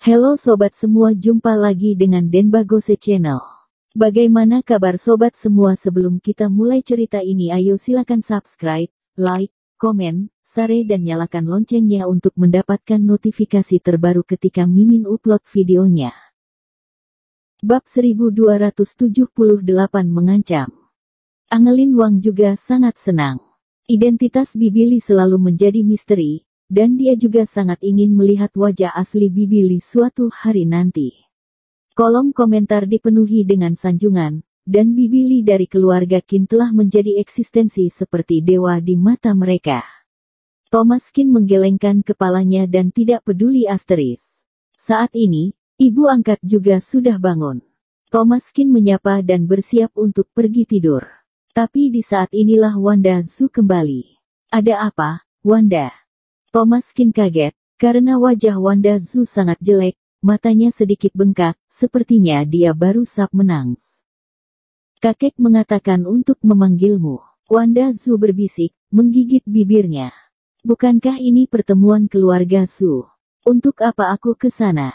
Halo sobat semua, jumpa lagi dengan Denbagose Channel. Bagaimana kabar sobat semua? Sebelum kita mulai cerita ini, ayo silakan subscribe, like, komen, share dan nyalakan loncengnya untuk mendapatkan notifikasi terbaru ketika Mimin upload videonya. Bab 1278 mengancam. Angelin Wang juga sangat senang. Identitas Bibi Li selalu menjadi misteri, dan dia juga sangat ingin melihat wajah asli Bibi Li suatu hari nanti. Kolom komentar dipenuhi dengan sanjungan, dan Bibi Li dari keluarga Qin telah menjadi eksistensi seperti dewa di mata mereka. Thomas Qin menggelengkan kepalanya dan tidak peduli asteris. Saat ini, ibu angkat juga sudah bangun. Thomas Qin menyapa dan bersiap untuk pergi tidur. Tapi di saat inilah Wanda Zhu kembali. Ada apa, Wanda? Thomas Qin kaget, karena wajah Wanda Zhu sangat jelek, matanya sedikit bengkak, sepertinya dia baru sab menangis. Kakek mengatakan untuk memanggilmu. Wanda Zhu berbisik, menggigit bibirnya. Bukankah ini pertemuan keluarga Zhu? Untuk apa aku ke sana?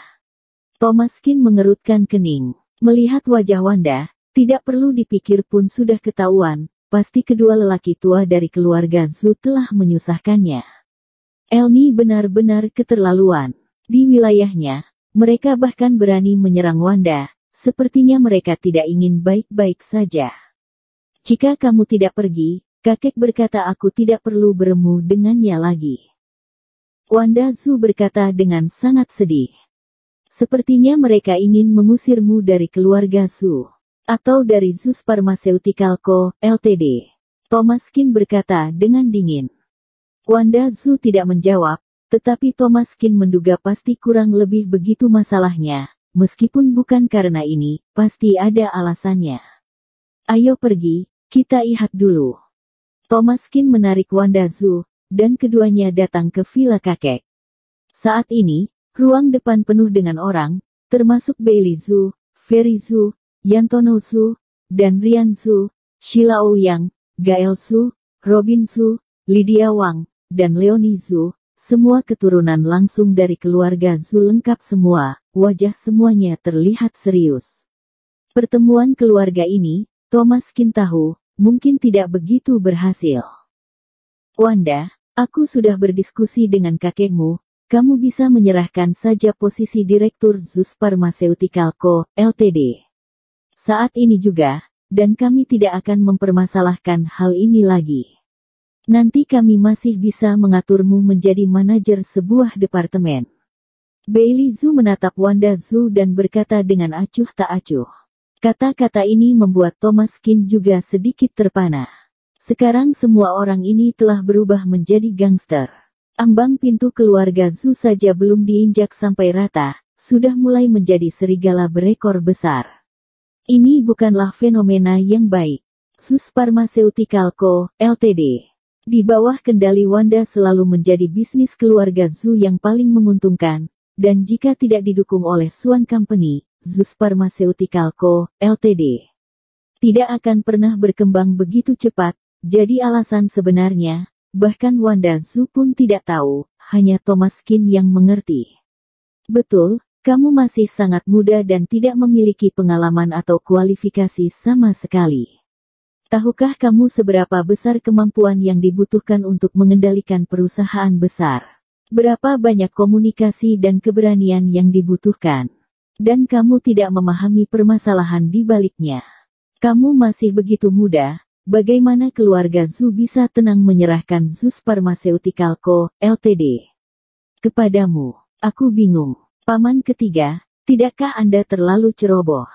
Thomas Qin mengerutkan kening. Melihat wajah Wanda, tidak perlu dipikir pun sudah ketahuan, pasti kedua lelaki tua dari keluarga Zhu telah menyusahkannya. Elni benar-benar keterlaluan. Di wilayahnya, mereka bahkan berani menyerang Wanda. Sepertinya mereka tidak ingin baik-baik saja. Jika kamu tidak pergi, kakek berkata aku tidak perlu beremu dengannya lagi. Wanda Zhu berkata dengan sangat sedih. Sepertinya mereka ingin mengusirmu dari keluarga Zhu. Atau dari Zeus Pharmaceutical Co., Ltd. Thomas Qin berkata dengan dingin. Wanda Zhu tidak menjawab, tetapi Thomas Qin menduga pasti kurang lebih begitu masalahnya, meskipun bukan karena ini, pasti ada alasannya. Ayo pergi, kita lihat dulu. Thomas Qin menarik Wanda Zhu, dan keduanya datang ke villa kakek. Saat ini, ruang depan penuh dengan orang, termasuk Bailey Zhu, Ferry Zhu, Yantono Zhu, dan Rian Zhu, Shilao Yang, Gael Zhu, Robin Zhu, Lydia Wang, dan Leonie Zhu, semua keturunan langsung dari keluarga Zhu lengkap semua, wajah semuanya terlihat serius. Pertemuan keluarga ini, Thomas Qin tahu, mungkin tidak begitu berhasil. Wanda, aku sudah berdiskusi dengan kakekmu, kamu bisa menyerahkan saja posisi Direktur Zeus Pharmaceutical Co., Ltd. Saat ini juga, dan kami tidak akan mempermasalahkan hal ini lagi. Nanti kami masih bisa mengaturmu menjadi manajer sebuah departemen. Bailey Zhu menatap Wanda Zhu dan berkata dengan acuh tak acuh. Kata-kata ini membuat Thomas Qin juga sedikit terpana. Sekarang semua orang ini telah berubah menjadi gangster. Ambang pintu keluarga Zhu saja belum diinjak sampai rata, sudah mulai menjadi serigala berekor besar. Ini bukanlah fenomena yang baik. Zeus Pharmaceutical Co., Ltd. Di bawah kendali Wanda selalu menjadi bisnis keluarga Zhu yang paling menguntungkan, dan jika tidak didukung oleh Swan Company, Zeus Pharmaceutical Co., Ltd. tidak akan pernah berkembang begitu cepat, jadi alasan sebenarnya, bahkan Wanda Zhu pun tidak tahu, hanya Thomas Qin yang mengerti. Betul, kamu masih sangat muda dan tidak memiliki pengalaman atau kualifikasi sama sekali. Tahukah kamu seberapa besar kemampuan yang dibutuhkan untuk mengendalikan perusahaan besar? Berapa banyak komunikasi dan keberanian yang dibutuhkan? Dan kamu tidak memahami permasalahan di baliknya. Kamu masih begitu muda, bagaimana keluarga Zhu bisa tenang menyerahkan Zeus Pharmaceutical Co., Ltd. Kepadamu? Aku bingung. Paman ketiga, tidakkah Anda terlalu ceroboh?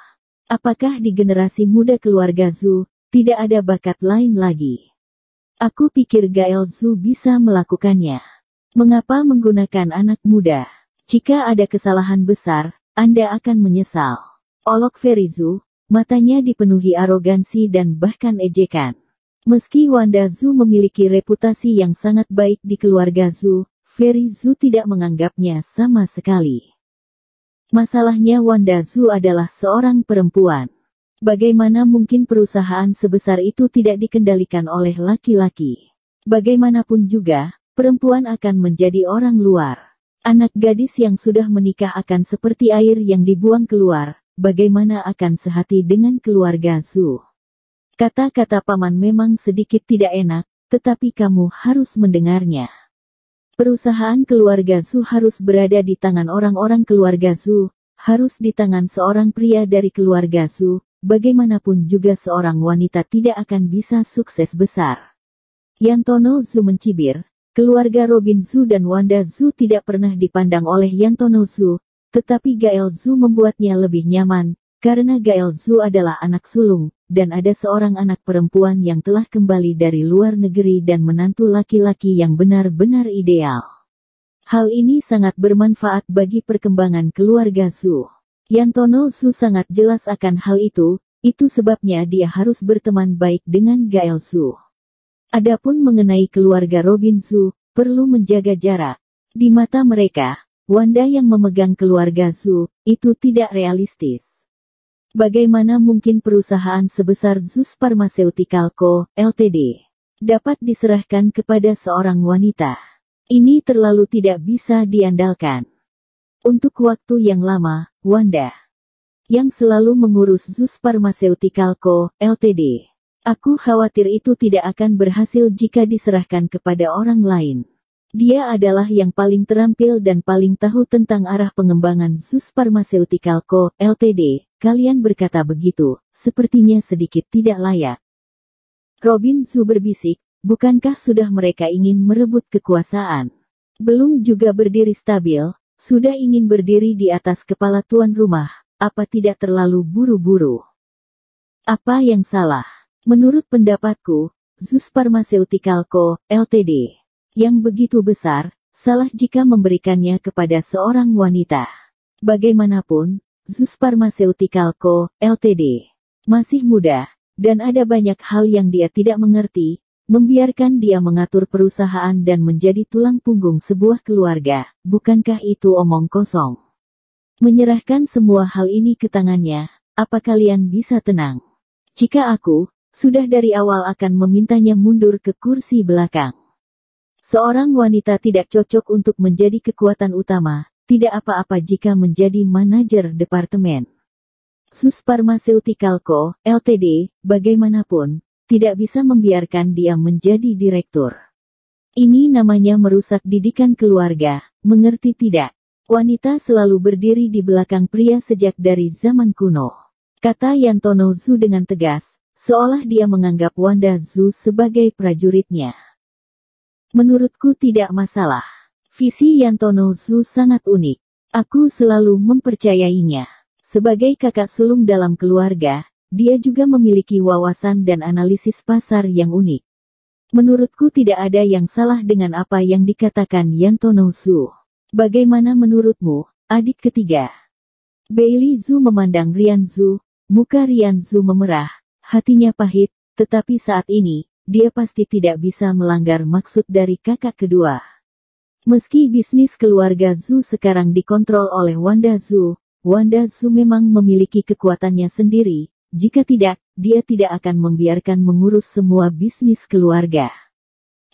Apakah di generasi muda keluarga Zhu, tidak ada bakat lain lagi? Aku pikir Gael Zhu bisa melakukannya. Mengapa menggunakan anak muda? Jika ada kesalahan besar, Anda akan menyesal. Olok Ferry Zhu, matanya dipenuhi arogansi dan bahkan ejekan. Meski Wanda Zhu memiliki reputasi yang sangat baik di keluarga Zhu, Ferry Zhu tidak menganggapnya sama sekali. Masalahnya Wanda Zhu adalah seorang perempuan. Bagaimana mungkin perusahaan sebesar itu tidak dikendalikan oleh laki-laki? Bagaimanapun juga, perempuan akan menjadi orang luar. Anak gadis yang sudah menikah akan seperti air yang dibuang keluar, bagaimana akan sehati dengan keluarga Zhu? Kata-kata paman memang sedikit tidak enak, tetapi kamu harus mendengarnya. Perusahaan keluarga Zhu harus berada di tangan orang-orang keluarga Zhu, harus di tangan seorang pria dari keluarga Zhu, bagaimanapun juga seorang wanita tidak akan bisa sukses besar. Yantono Zhu mencibir, keluarga Robin Zhu dan Wanda Zhu tidak pernah dipandang oleh Yantono Zhu, tetapi Gael Zhu membuatnya lebih nyaman, karena Gael Zhu adalah anak sulung, dan ada seorang anak perempuan yang telah kembali dari luar negeri dan menantu laki-laki yang benar-benar ideal. Hal ini sangat bermanfaat bagi perkembangan keluarga Zhu. Yantono Zhu sangat jelas akan hal itu sebabnya dia harus berteman baik dengan Gael Zhu. Adapun mengenai keluarga Robin Zhu, perlu menjaga jarak. Di mata mereka, Wanda yang memegang keluarga Zhu, itu tidak realistis. Bagaimana mungkin perusahaan sebesar Zeus Pharmaceutical Co., Ltd. dapat diserahkan kepada seorang wanita? Ini terlalu tidak bisa diandalkan. Untuk waktu yang lama, Wanda yang selalu mengurus Zeus Pharmaceutical Co., Ltd. Aku khawatir itu tidak akan berhasil jika diserahkan kepada orang lain. Dia adalah yang paling terampil dan paling tahu tentang arah pengembangan Zeus Pharmaceutical Co., Ltd. Kalian berkata begitu, sepertinya sedikit tidak layak. Robin Zhu berbisik, bukankah sudah mereka ingin merebut kekuasaan? Belum juga berdiri stabil, sudah ingin berdiri di atas kepala tuan rumah, apa tidak terlalu buru-buru? Apa yang salah? Menurut pendapatku, Zeus Pharmaceutical Co., Ltd. yang begitu besar, salah jika memberikannya kepada seorang wanita. Bagaimanapun, Zeus Pharmaceutical Co., Ltd. masih muda, dan ada banyak hal yang dia tidak mengerti, membiarkan dia mengatur perusahaan dan menjadi tulang punggung sebuah keluarga, bukankah itu omong kosong? Menyerahkan semua hal ini ke tangannya, apa kalian bisa tenang? Jika aku, sudah dari awal akan memintanya mundur ke kursi belakang. Seorang wanita tidak cocok untuk menjadi kekuatan utama, tidak apa-apa jika menjadi manajer departemen. Zeus Pharmaceutical Co., Ltd., bagaimanapun, tidak bisa membiarkan dia menjadi direktur. Ini namanya merusak didikan keluarga, mengerti tidak? Wanita selalu berdiri di belakang pria sejak dari zaman kuno. Kata Yantono Zhu dengan tegas, seolah dia menganggap Wanda Zhu sebagai prajuritnya. Menurutku tidak masalah. Visi Yantono Zhu sangat unik. Aku selalu mempercayainya. Sebagai kakak sulung dalam keluarga, dia juga memiliki wawasan dan analisis pasar yang unik. Menurutku tidak ada yang salah dengan apa yang dikatakan Yantono Zhu. Bagaimana menurutmu, adik ketiga? Bailey Zhu memandang Rian Zhu, muka Rian Zhu memerah, hatinya pahit, tetapi saat ini, dia pasti tidak bisa melanggar maksud dari kakak kedua. Meski bisnis keluarga Zhu sekarang dikontrol oleh Wanda Zhu memang memiliki kekuatannya sendiri, jika tidak, dia tidak akan membiarkan mengurus semua bisnis keluarga.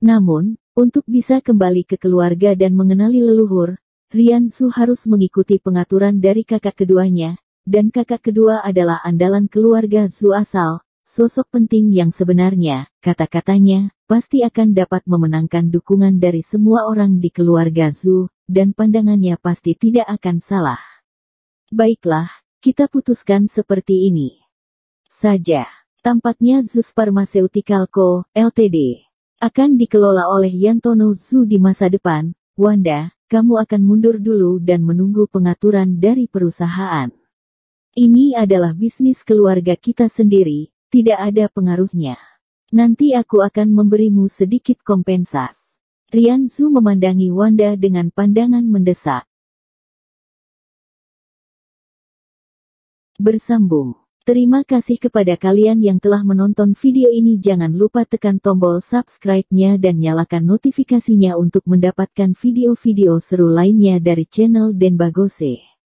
Namun, untuk bisa kembali ke keluarga dan mengenali leluhur, Rian Zhu harus mengikuti pengaturan dari kakak keduanya, dan kakak kedua adalah andalan keluarga Zhu asal, sosok penting yang sebenarnya, kata-katanya, pasti akan dapat memenangkan dukungan dari semua orang di keluarga Zhu, dan pandangannya pasti tidak akan salah. Baiklah, kita putuskan seperti ini saja. Tampaknya Zeus Pharmaceutical Co., Ltd. akan dikelola oleh Yantono Zhu di masa depan. Wanda, kamu akan mundur dulu dan menunggu pengaturan dari perusahaan. Ini adalah bisnis keluarga kita sendiri, tidak ada pengaruhnya. Nanti aku akan memberimu sedikit kompensasi. Rian Zhu memandangi Wanda dengan pandangan mendesak. Bersambung. Terima kasih kepada kalian yang telah menonton video ini. Jangan lupa tekan tombol subscribe-nya dan nyalakan notifikasinya untuk mendapatkan video-video seru lainnya dari channel Denbagose.